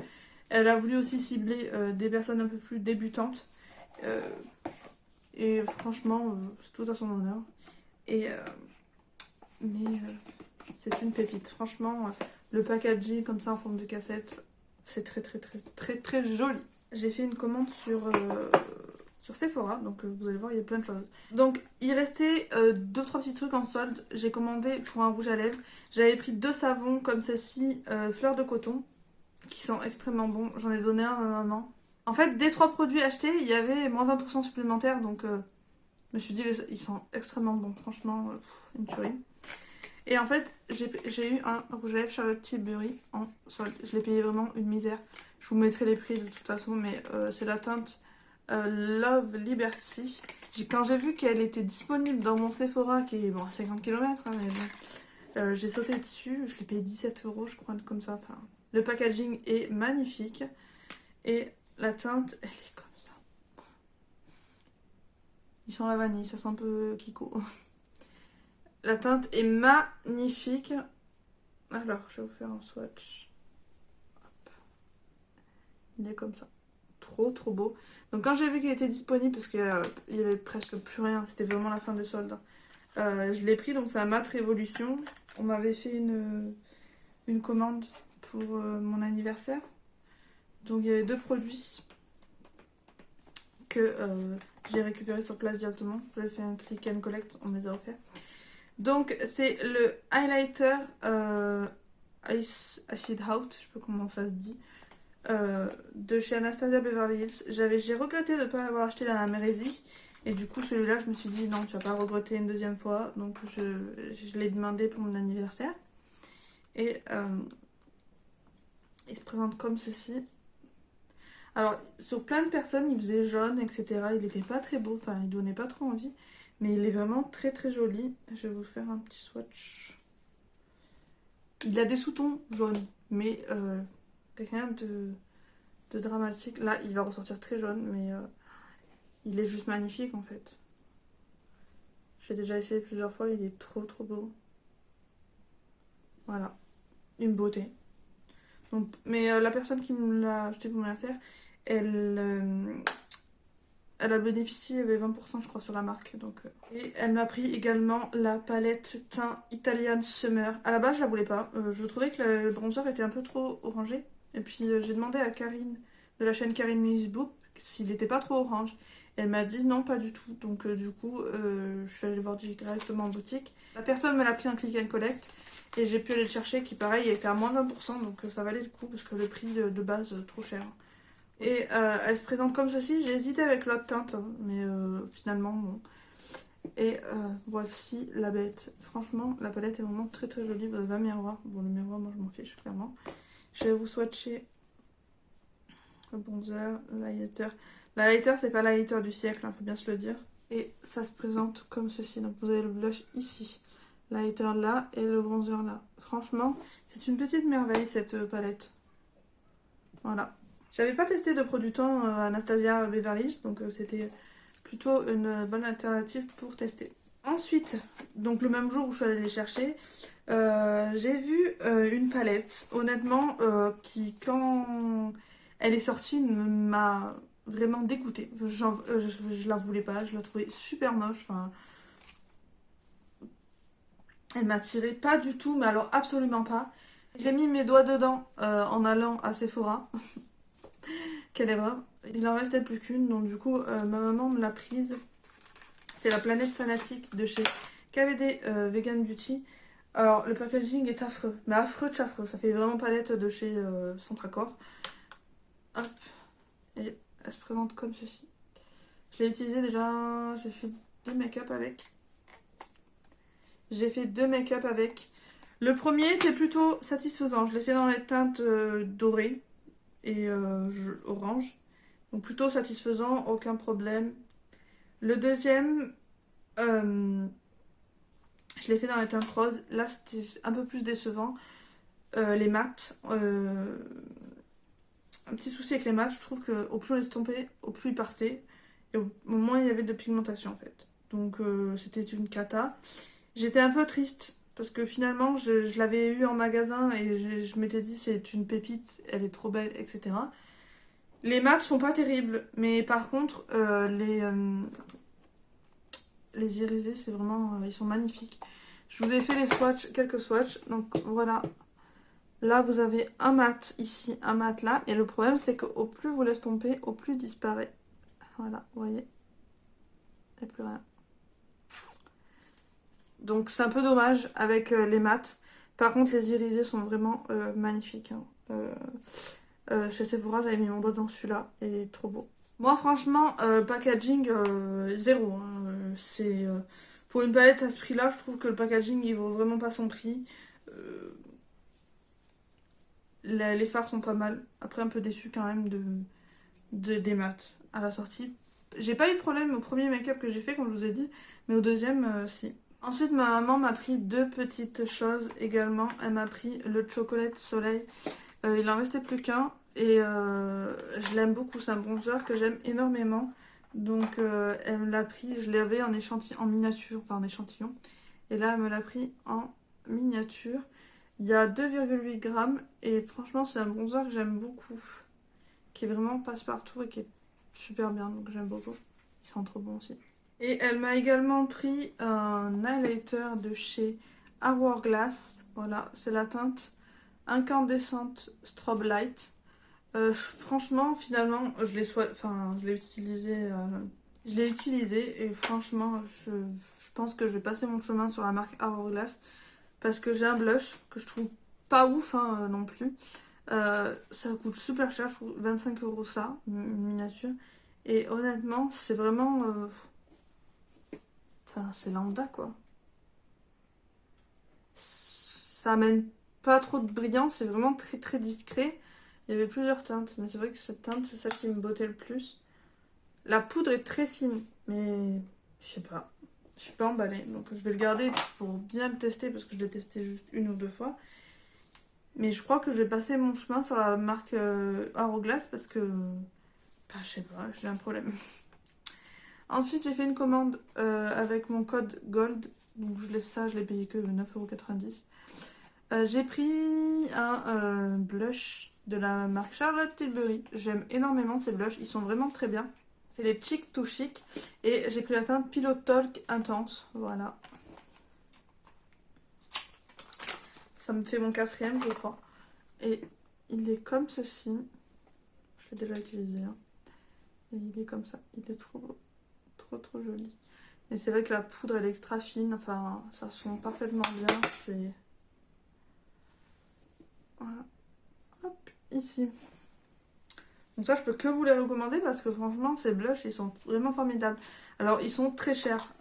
elle a voulu aussi cibler des personnes un peu plus débutantes. Euh, et franchement, c'est tout à son honneur. Et c'est une pépite. Franchement, le packaging comme ça en forme de cassette, c'est très très très très très joli. J'ai fait une commande sur Sephora, donc vous allez voir, il y a plein de choses. Donc il restait 2-3 petits trucs en solde. J'ai commandé pour un rouge à lèvres. J'avais pris 2 savons comme ceci, fleurs de coton, qui sont extrêmement bons. J'en ai donné un à ma maman. En fait, des 3 produits achetés, il y avait moins 20% supplémentaire, donc je me suis dit, ils sont extrêmement bons. Franchement, une tuerie. Et en fait, j'ai eu un rouge à lèvres Charlotte Tilbury en solde. Je l'ai payé vraiment une misère. Je vous mettrai les prix de toute façon, mais c'est la teinte Love Liberty. Quand j'ai vu qu'elle était disponible dans mon Sephora, qui est bon, à 50 km, hein, mais bon, j'ai sauté dessus. Je l'ai payé 17 euros, je crois, comme ça. Enfin, le packaging est magnifique. Et la teinte, elle est comme ça. Il sent la vanille, ça sent un peu Kiko. La teinte est magnifique. Alors, je vais vous faire un swatch. Hop. Il est comme ça. Trop, trop beau. Donc, quand j'ai vu qu'il était disponible, parce qu'il y avait presque plus rien, c'était vraiment la fin des soldes, je l'ai pris. Donc, c'est un Mat Révolution. On m'avait fait une commande pour mon anniversaire. Donc, il y avait 2 produits que j'ai récupérés sur place directement. J'avais fait un click and collect, on me les a offerts. Donc, c'est le highlighter Acid Out, je sais pas comment ça se dit, de chez Anastasia Beverly Hills. J'ai regretté de ne pas avoir acheté la Mérésie. Et du coup, celui-là, je me suis dit, non, tu vas pas regretter une deuxième fois. Donc, je l'ai demandé pour mon anniversaire. Et il se présente comme ceci. Alors, sur plein de personnes, il faisait jaune, etc. Il n'était pas très beau, enfin, il donnait pas trop envie. Mais il est vraiment très très joli. Je vais vous faire un petit swatch. Il a des sous-tons jaunes, mais rien de dramatique. Là, il va ressortir très jaune, mais il est juste magnifique en fait. J'ai déjà essayé plusieurs fois, il est trop trop beau. Voilà, une beauté. Donc, mais la personne qui me l'a acheté pour mon anniversaire, elle Elle a bénéficié, il y avait 20% je crois sur la marque. Donc, Et elle m'a pris également la palette teint Italian Summer. À la base je la voulais pas. Je trouvais que le bronzer était un peu trop orangé. Et puis j'ai demandé à Karine de la chaîne Karine Musebook s'il était pas trop orange. Elle m'a dit non pas du tout. Donc du coup je suis allée le voir directement en boutique. La personne me l'a pris en click and collect. Et j'ai pu aller le chercher qui pareil était à moins 20%. Donc ça valait le coup parce que le prix de base trop cher. Et elle se présente comme ceci. J'ai hésité avec l'autre teinte, hein, mais finalement, bon. Et voici la bête. Franchement, la palette est vraiment très très jolie. Vous avez un miroir. Bon, le miroir, moi je m'en fiche, clairement. Je vais vous swatcher le bronzer, le highlighter. Le highlighter, c'est pas le highlighter du siècle, faut bien se le dire. Et ça se présente comme ceci. Donc vous avez le blush ici, le highlighter là et le bronzer là. Franchement, c'est une petite merveille cette palette. Voilà. J'avais pas testé de produit temps Anastasia Beverly Hills, donc c'était plutôt une bonne alternative pour tester. Ensuite, donc le même jour où je suis allée les chercher, j'ai vu une palette, honnêtement, qui quand elle est sortie m'a vraiment dégoûtée. Je la voulais pas, je la trouvais super moche. Enfin, elle m'attirait pas du tout, mais alors absolument pas. J'ai mis mes doigts dedans en allant à Sephora. Quelle erreur. Il en restait plus qu'une, donc du coup, ma maman me l'a prise. C'est la Planète Fanatique de chez KVD Vegan Beauty. Alors, le packaging est affreux, mais affreux de affreux. Ça fait vraiment palette de chez Centracor. Hop, et elle se présente comme ceci. Je l'ai utilisé déjà, j'ai fait deux make-up avec. J'ai fait deux make-up avec. Le premier était plutôt satisfaisant. Je l'ai fait dans les teintes dorées et orange. Donc plutôt satisfaisant, aucun problème. Le deuxième, euh, je l'ai fait dans les teintes roses. Là, c'était un peu plus décevant. Les mattes, un petit souci avec les mattes, je trouve qu'au plus on les estompait, au plus ils partaient. Et au moins il y avait de pigmentation en fait. Donc c'était une cata. J'étais un peu triste parce que finalement je l'avais eu en magasin et je m'étais dit c'est une pépite, elle est trop belle, etc. Les mattes sont pas terribles, mais par contre les irisés c'est vraiment, ils sont magnifiques. Je vous ai fait les swatchs, quelques swatchs, donc voilà. Là, vous avez un mat ici, un mat là. Et le problème, c'est qu'au plus vous laisse tomber, au plus il disparaît. Voilà, vous voyez. Il n'y a plus rien. Donc, c'est un peu dommage avec les mats. Par contre, les irisés sont vraiment magnifiques. Hein. Chez Sephora, j'avais mis mon doigt dans celui-là. Et il est trop beau. Moi, franchement, packaging, zéro. Hein. C'est... pour une palette à ce prix-là, je trouve que le packaging, il vaut vraiment pas son prix. Euh, les fards sont pas mal. Après, un peu déçu quand même des maths à la sortie. J'ai pas eu de problème au premier make-up que j'ai fait, comme je vous ai dit, mais au deuxième, si. Ensuite, ma maman m'a pris deux petites choses également. Elle m'a pris le chocolat soleil. Il en restait plus qu'un et je l'aime beaucoup. C'est un bronzer que j'aime énormément. Donc, elle me l'a pris. Je l'avais en échantillon, en miniature, enfin en échantillon. Et là, elle me l'a pris en miniature. Il y a 2,8 grammes et franchement, c'est un bronzer que j'aime beaucoup, qui est vraiment passe-partout et qui est super bien, donc j'aime beaucoup. Ils sont trop bons aussi. Et elle m'a également pris un highlighter de chez Hourglass. Voilà, c'est la teinte incandescente Strobe Light. Franchement, finalement, je l'ai utilisé. Je l'ai utilisé et franchement, je pense que je vais passer mon chemin sur la marque Hourglass parce que j'ai un blush que je trouve pas ouf hein, non plus. Ça coûte super cher, je trouve 25 € ça, miniature. Et honnêtement, c'est vraiment. Enfin, c'est lambda quoi. Ça amène pas trop de brillance, c'est vraiment très très discret. Il y avait plusieurs teintes, mais c'est vrai que cette teinte, c'est celle qui me bottait le plus. La poudre est très fine, mais je sais pas. Je suis pas emballée, donc je vais le garder pour bien le tester parce que je l'ai testé juste une ou deux fois. Mais je crois que je vais passer mon chemin sur la marque Hourglass parce que. Bah, je sais pas, j'ai un problème. Ensuite, j'ai fait une commande avec mon code GOLD. Donc, je l'ai payé que 9,90 €. J'ai pris un blush de la marque Charlotte Tilbury. J'aime énormément ces blushs, ils sont vraiment très bien. C'est les Cheek to Chic. Et j'ai pris la teinte Pillow Talk Intense. Voilà. Ça me fait mon 4e, je crois. Et il est comme ceci. Je l'ai déjà utilisé. Hein. Et il est comme ça. Il est trop beau. Trop joli. Et c'est vrai que la poudre elle est extra fine. Enfin, ça sent parfaitement bien. C'est... Voilà. Hop, ici. Donc ça, je peux que vous les recommander parce que franchement, ces blushs, ils sont vraiment formidables. Alors, ils sont très chers.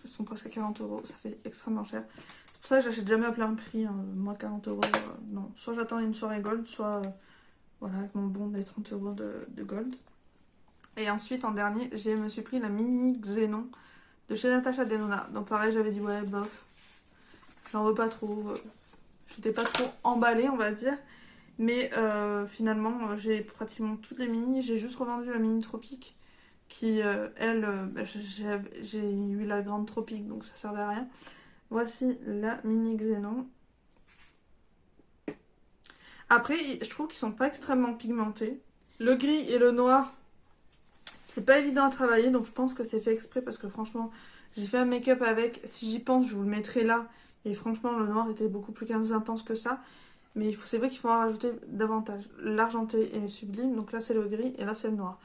Ils sont presque à 40 €. Ça fait extrêmement cher. C'est pour ça que j'achète jamais à plein prix. Hein. Moi, 40 €, non. Soit j'attends une soirée gold, soit voilà, avec mon bon des 30 € de gold. Et ensuite, en dernier, je me suis pris la mini Xénon de chez Natasha Denona. Donc pareil, j'avais dit ouais, bof. J'en veux pas trop. J'étais pas trop emballée, on va dire. Mais finalement, j'ai pratiquement toutes les mini. J'ai juste revendu la mini Tropique. Qui, elle, bah, j'ai eu la grande Tropique, donc ça servait à rien. Voici la mini Xénon. Après, je trouve qu'ils sont pas extrêmement pigmentés. Le gris et le noir, c'est pas évident à travailler, donc je pense que c'est fait exprès parce que franchement, j'ai fait un make-up avec. Si j'y pense, je vous le mettrai là. Et franchement, le noir était beaucoup plus intense que ça. Mais c'est vrai qu'il faut en rajouter davantage. L'argenté est sublime, donc là c'est le gris et là c'est le noir.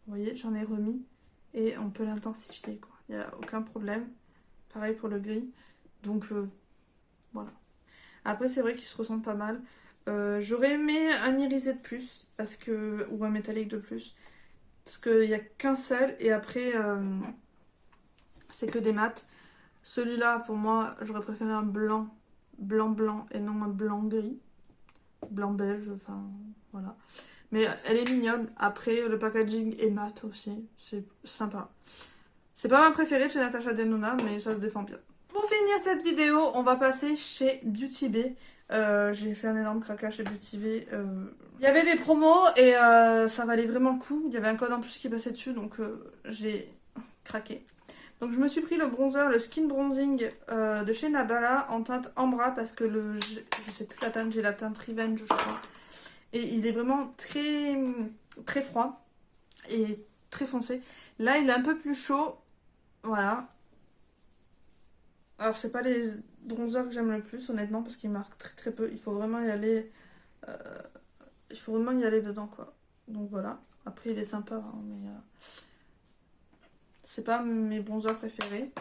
Vous voyez, j'en ai remis et on peut l'intensifier, quoi. Il n'y a aucun problème. Pareil pour le gris. Donc voilà. Après, c'est vrai qu'ils se ressemblent pas mal. J'aurais aimé un irisé de plus parce que ou un métallique de plus. Parce qu'il n'y a qu'un seul et après, c'est que des mats. Celui-là, pour moi, j'aurais préféré un blanc et non un blanc gris. Blanc beige, enfin voilà. Mais elle est mignonne. Après, le packaging est mat aussi. C'est sympa. C'est pas ma préférée de chez Natasha Denona, mais ça se défend bien. Pour finir cette vidéo, on va passer chez Beauty Bay. J'ai fait un énorme craquage chez Beauty Bay. Il y avait des promos et ça valait vraiment le coup. Il y avait un code en plus qui passait dessus, donc j'ai craqué. Donc je me suis pris le bronzer, le Skin Bronzing de chez Nabala en teinte Ambra parce que je sais plus la teinte, j'ai la teinte Revenge je crois. Et il est vraiment très froid et très foncé. Là il est un peu plus chaud, voilà. Alors c'est pas les bronzers que j'aime le plus honnêtement parce qu'ils marquent très peu. Il faut vraiment y aller, euh, dedans quoi. Donc voilà. Après il est sympa hein, mais c'est pas mes bronzers préférés.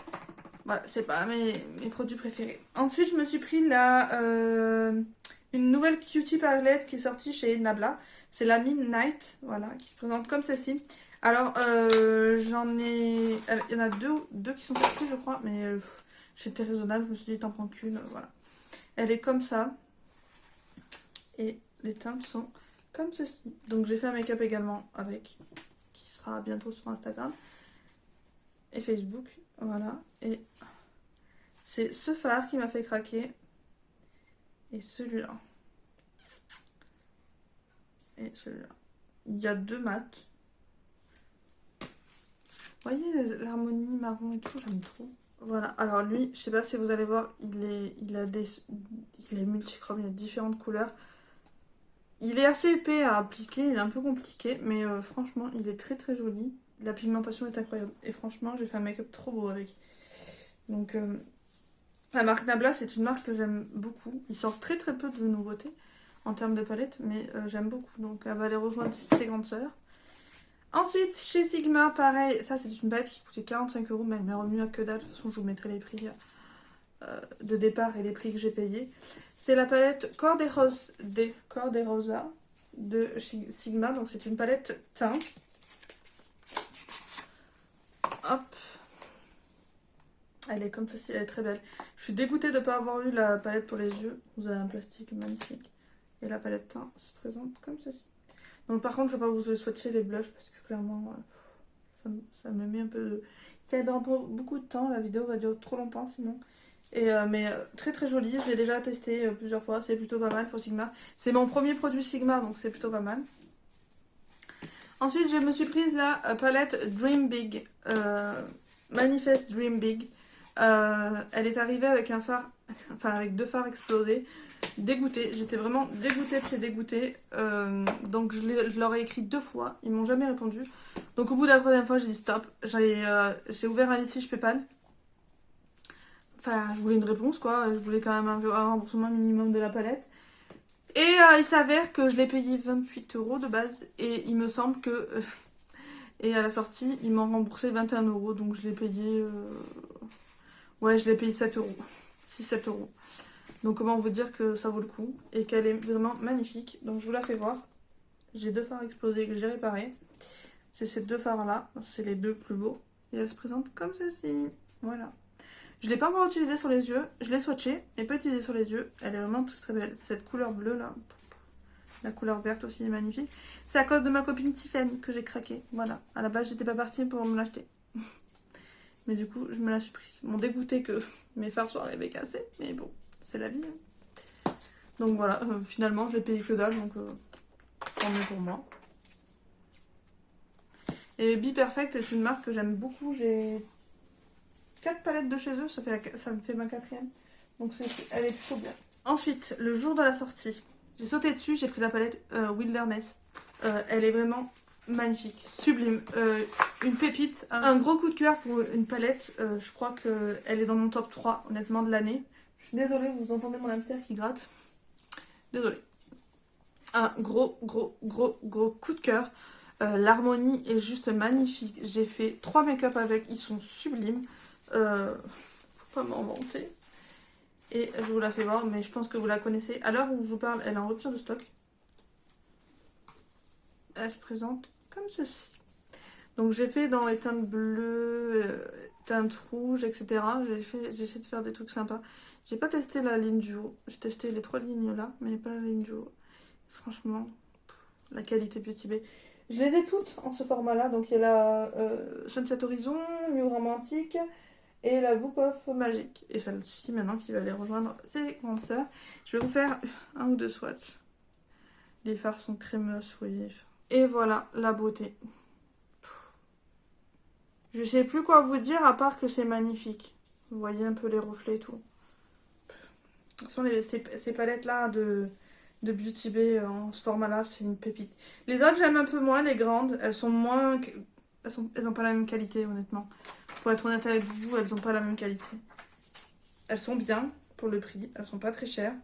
Voilà, c'est pas mes produits préférés. Ensuite, je me suis pris une nouvelle Cutie palette qui est sortie chez Nabla. C'est la Midnight, voilà, qui se présente comme ceci. Alors, il y en a deux qui sont sortis, je crois, mais j'étais raisonnable, je me suis dit, t'en prends qu'une, voilà. Elle est comme ça. Et les teintes sont comme ceci. Donc, j'ai fait un make-up également avec, qui sera bientôt sur Instagram et Facebook, voilà. Et c'est ce fard qui m'a fait craquer. Et celui-là. Et celui-là. Il y a deux mats. Vous voyez l'harmonie marron et tout, j'aime trop. Voilà, alors lui, je sais pas si vous allez voir, il est multichrome, il y a différentes couleurs. Il est assez épais à appliquer, il est un peu compliqué, mais franchement, il est très joli. La pigmentation est incroyable. Et franchement, j'ai fait un make-up trop beau avec. Donc, la marque Nabla, c'est une marque que j'aime beaucoup. Ils sortent très peu de nouveautés en termes de palette, mais j'aime beaucoup. Donc elle va aller rejoindre ses grandes sœurs. Ensuite, chez Sigma, pareil, ça c'est une palette qui coûtait 45 €, mais elle m'est revenue à que dalle. De toute façon, je vous mettrai les prix de départ et les prix que j'ai payés. C'est la palette Corderosa de Sigma, donc c'est une palette teint. Hop. Elle est comme ceci, elle est très belle. Je suis dégoûtée de ne pas avoir eu la palette pour les yeux. Vous avez un plastique magnifique. Et la palette teint se présente comme ceci. Donc par contre, je ne vais pas vous swatcher les blushs parce que clairement, ça me met un peu de... Ça prend beaucoup de temps, la vidéo va durer trop longtemps sinon. Mais très jolie, je l'ai déjà testé plusieurs fois, c'est plutôt pas mal pour Sigma. C'est mon premier produit Sigma, donc c'est plutôt pas mal. Ensuite, je me suis prise la palette Dream Big, Manifest Dream Big. Elle est arrivée avec un fard, enfin avec deux fards explosés. dégoûtée. J'étais vraiment dégoûtée de chez dégoûtée. Donc je leur ai écrit 2 fois. Ils m'ont jamais répondu. Donc au bout de la 3e fois, j'ai dit stop. J'ai ouvert un litige PayPal. Enfin, je voulais une réponse quoi. Je voulais quand même un remboursement minimum de la palette. Et il s'avère que je l'ai payé 28 € de base. Et il me semble que... et à la sortie, ils m'ont remboursé 21 €. Donc je l'ai payé... Ouais, je l'ai payé 7 €. 6-7 €. Donc comment vous dire que ça vaut le coup et qu'elle est vraiment magnifique. Donc je vous la fais voir. J'ai 2 fards explosés que j'ai réparés. C'est ces 2 fards là, c'est les 2 plus beaux. Et elle se présente comme ceci. Voilà. Je l'ai pas encore utilisée sur les yeux, je l'ai swatchée et pas utilisée sur les yeux. Elle est vraiment très très belle. Cette couleur bleue là, la couleur verte aussi est magnifique. C'est à cause de ma copine Tiffany que j'ai craqué. Voilà. À la base j'étais pas partie pour me l'acheter. Mais du coup je me la suis prise. M'ont dégoûté que mes fards soient arrivés cassés. Mais bon, c'est la vie. Donc voilà, finalement je l'ai payé que dalle, donc tant mieux pour moi. Et Be Perfect est une marque que j'aime beaucoup. J'ai 4 palettes de chez eux, ça me fait ma 4e. Donc elle est plutôt bien. Ensuite, le jour de la sortie, j'ai sauté dessus, j'ai pris la palette Wilderness. Elle est vraiment magnifique, sublime, une pépite. Un gros coup de cœur pour une palette. Je crois qu'elle est dans mon top 3 honnêtement de l'année. Je suis désolée, vous entendez mon hamster qui gratte. Désolée. Un gros coup de cœur. L'harmonie est juste magnifique. J'ai fait 3 make-up avec, ils sont sublimes. Faut pas m'en vanter. Et je vous la fais voir, mais je pense que vous la connaissez. À l'heure où je vous parle, elle est en rupture de stock. Elle se présente comme ceci. Donc j'ai fait dans les teintes bleues, teintes rouges, etc. J'ai essayé de faire des trucs sympas. J'ai pas testé la ligne du haut. J'ai testé les 3 lignes là, mais pas la ligne du haut. Franchement, la qualité Beauty Bay. Je les ai toutes en ce format-là. Donc il y a la Sunset Horizon, New Romantique et la Book of Magic. Et celle-ci maintenant qui va aller rejoindre ses grandes sœurs. Je vais vous faire un ou deux swatchs. Les fards sont crémeux, oui. Et voilà la beauté. Je sais plus quoi vous dire à part que c'est magnifique. Vous voyez un peu les reflets et tout. Ces palettes-là de Beauty Bay en ce format-là, c'est une pépite. Les autres, j'aime un peu moins, les grandes. Elles sont moins... Elles ont pas la même qualité, honnêtement. Pour être honnête avec vous, elles ont pas la même qualité. Elles sont bien pour le prix. Elles sont pas très chères.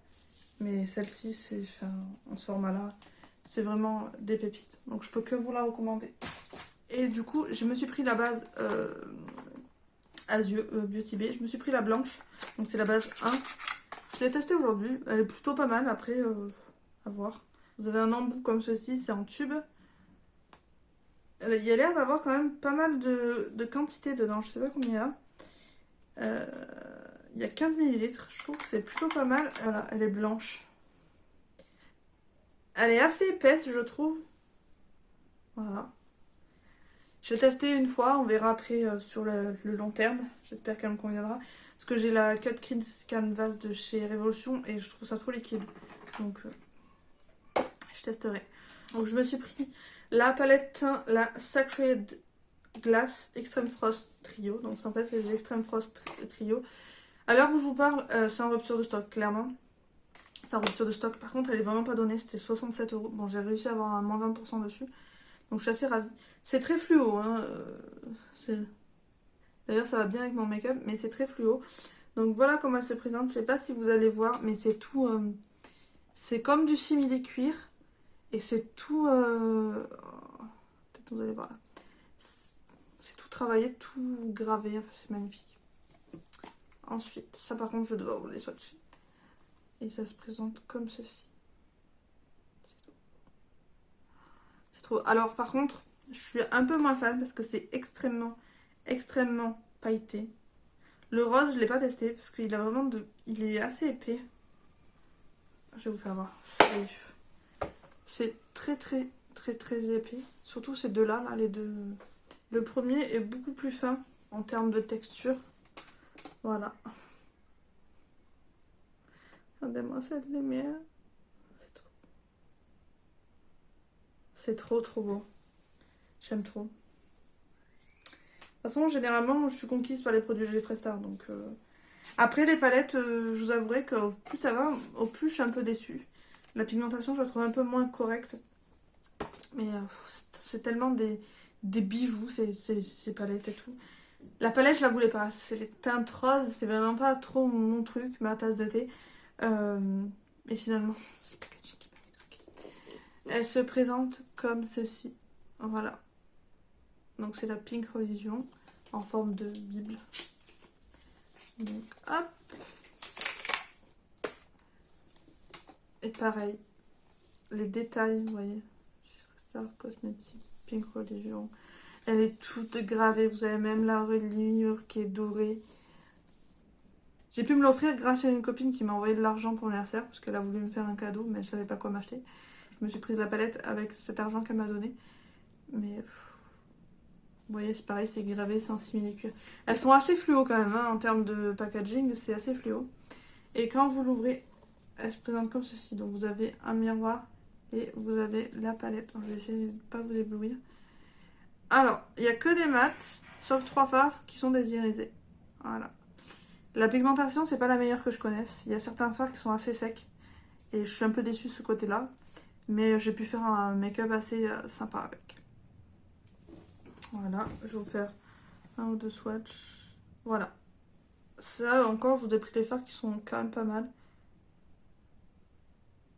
Mais celle-ci, c'est... Enfin, en ce format-là, c'est vraiment des pépites. Donc, je peux que vous la recommander. Et du coup, je me suis pris la base Beauty Bay. Je me suis pris la blanche. Donc, c'est la base 1. Je l'ai testée aujourd'hui. Elle est plutôt pas mal. Après, à voir. Vous avez un embout comme ceci. C'est en tube. Il y a l'air d'avoir quand même pas mal de quantité dedans. Je sais pas combien il y a. Il y a 15 ml. Je trouve que c'est plutôt pas mal. Voilà, elle est blanche. Elle est assez épaisse, je trouve. Voilà. Je vais tester une fois. On verra après sur le long terme. J'espère qu'elle me conviendra. Parce que j'ai la Cut Crease Canvas de chez Revolution. Et je trouve ça trop liquide. Donc, je testerai. Donc, je me suis pris la palette teint, la Sacred Glass Extreme Frost Trio. Donc, en fait, c'est les Extreme Frost Trio. À l'heure où je vous parle, c'est en rupture de stock, clairement. C'est en rupture de stock. Par contre, elle est vraiment pas donnée. C'était 67 €. Bon, j'ai réussi à avoir un moins 20% dessus. Donc, je suis assez ravie. C'est très fluo. Hein. D'ailleurs, ça va bien avec mon make-up, mais c'est très fluo. Donc, voilà comment elle se présente. Je sais pas si vous allez voir, mais c'est tout... c'est comme du simili cuir. Et c'est tout... Peut-être vous allez voir là. C'est tout travaillé, tout gravé. Enfin, c'est magnifique. Ensuite, ça par contre, je dois vous les swatcher. Et ça se présente comme ceci. C'est trop... Alors par contre, je suis un peu moins fan parce que c'est extrêmement pailleté. Le rose, je l'ai pas testé parce qu'il a vraiment de... Il est assez épais. Je vais vous faire voir. C'est très épais. Surtout ces deux-là, là, les deux. Le premier est beaucoup plus fin en termes de texture. Voilà. Regardez-moi cette lumière. C'est trop beau. J'aime trop. De toute façon, généralement, je suis conquise par les produits Jeffree Star. Donc, Après les palettes, je vous avouerai que au plus ça va, au plus je suis un peu déçue. La pigmentation, je la trouve un peu moins correcte. Mais c'est tellement des bijoux, ces palettes et tout. La palette, je la voulais pas. C'est les teintes roses, c'est vraiment pas trop mon truc, ma tasse de thé. Et finalement, c'est le packaging qui m'a fait craquer. Elle se présente comme ceci. Voilà. Donc c'est la Pink Religion en forme de Bible. Donc hop. Et pareil, les détails, vous voyez. Star Cosmetics, Pink Religion. Elle est toute gravée, vous avez même la reliure qui est dorée. J'ai pu me l'offrir grâce à une copine qui m'a envoyé de l'argent pour l'anniversaire, parce qu'elle a voulu me faire un cadeau, mais elle savait pas quoi m'acheter. Je me suis prise la palette avec cet argent qu'elle m'a donné. Mais vous voyez, c'est pareil, c'est gravé, c'est en simili-cuir. Elles sont assez fluo quand même, hein, en termes de packaging, c'est assez fluo. Et quand vous l'ouvrez, elle se présente comme ceci. Donc vous avez un miroir et vous avez la palette. Donc, je vais essayer de ne pas vous éblouir. Alors, il n'y a que des mats, sauf 3 fards qui sont des irisés. Voilà. La pigmentation, c'est pas la meilleure que je connaisse. Il y a certains fards qui sont assez secs. Et je suis un peu déçue de ce côté-là. Mais j'ai pu faire un make-up assez sympa avec. Voilà, je vais vous faire un ou deux swatchs. Voilà. Ça, encore, je vous ai pris des fards qui sont quand même pas mal.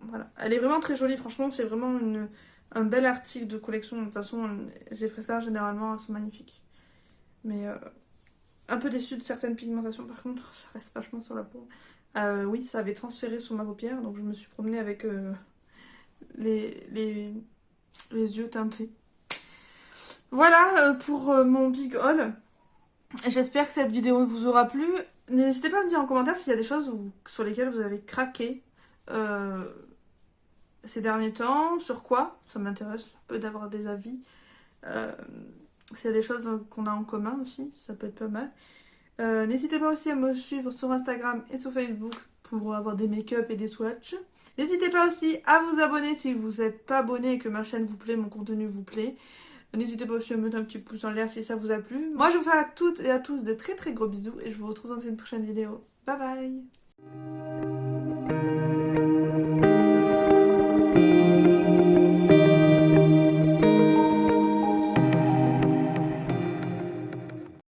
Voilà. Elle est vraiment très jolie, franchement, c'est vraiment un bel article de collection. De toute façon, les Fresca, généralement, elles sont magnifiques. Mais un peu déçue de certaines pigmentations, par contre, ça reste vachement sur la peau. Oui, ça avait transféré sur ma paupière, donc je me suis promenée avec les, les, les yeux teintés. Voilà pour mon big haul. J'espère que cette vidéo vous aura plu. N'hésitez pas à me dire en commentaire s'il y a des choses sur lesquelles vous avez craqué ces derniers temps. Sur quoi? Ça m'intéresse un peu d'avoir des avis. S'il y a des choses qu'on a en commun aussi, ça peut être pas mal. N'hésitez pas aussi à me suivre sur Instagram et sur Facebook pour avoir des make-up et des swatchs. N'hésitez pas aussi à vous abonner si vous n'êtes pas abonné et que ma chaîne vous plaît, mon contenu vous plaît. N'hésitez pas aussi à mettre un petit pouce en l'air si ça vous a plu. Moi, je vous fais à toutes et à tous de très très gros bisous et je vous retrouve dans une prochaine vidéo. Bye bye!